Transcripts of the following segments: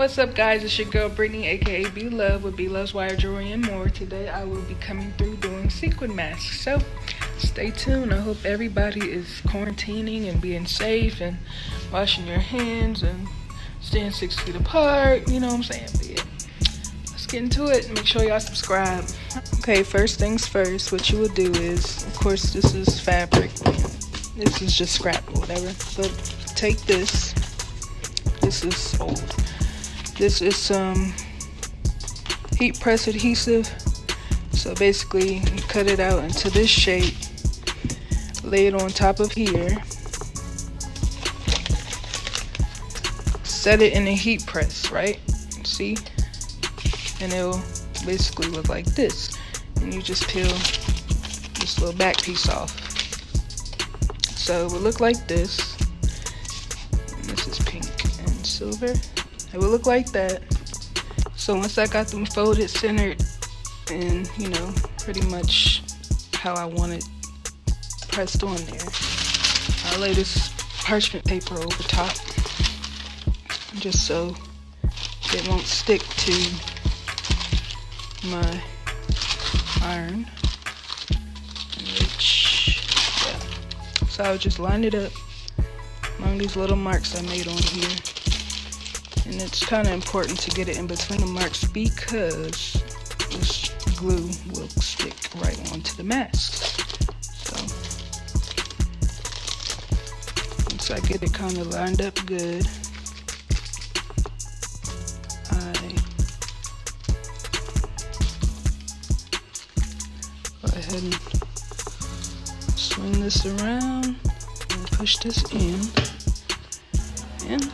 What's up, guys? It's your girl Brittany, aka B Love, with B Love's Wire Jewelry and more. Today I will be coming through doing sequin masks, so stay tuned. I hope everybody is quarantining and being safe and washing your hands and staying 6 feet apart. You know what I'm saying? But yeah, let's get into it. Make sure y'all subscribe. Okay, first things first. What you will do is, of course, this is fabric. This is just scrap or whatever. But take this. This is old. This is some heat press adhesive. So basically, you cut it out into this shape, lay it on top of here, set it in a heat press, right? See? And it'll basically look like this. And you just peel this little back piece off. So it will look like this. And this is pink and silver. It will look like that. So once I got them folded, centered, and pretty much how I want it pressed on there, I'll lay this parchment paper over top just so it won't stick to my iron. So I'll just line it up along these little marks I made on here. And it's kind of important to get it in between the marks because this glue will stick right onto the mask. So once I get it kind of lined up good, I go ahead and swing this around and push this in and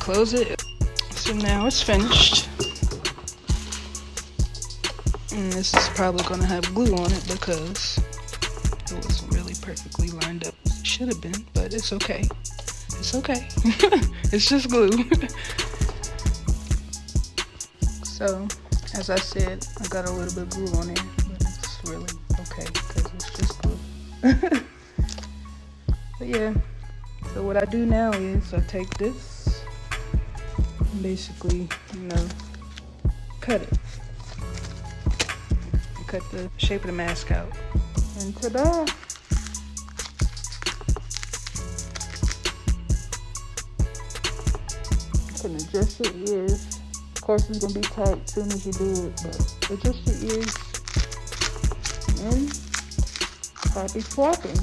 close it. So now it's finished. And this is probably going to have glue on it because it wasn't really perfectly lined up. It should have been, but it's okay. It's okay. It's just glue. So, as I said, I got a little bit of glue on it, but it's really okay because it's just glue. But yeah, so what I do now is I take this, basically, cut it. Cut the shape of the mask out. And ta-da! You can adjust your ears. Of course, it's gonna be tight as soon as you do it, but adjust your ears. And happy swapping.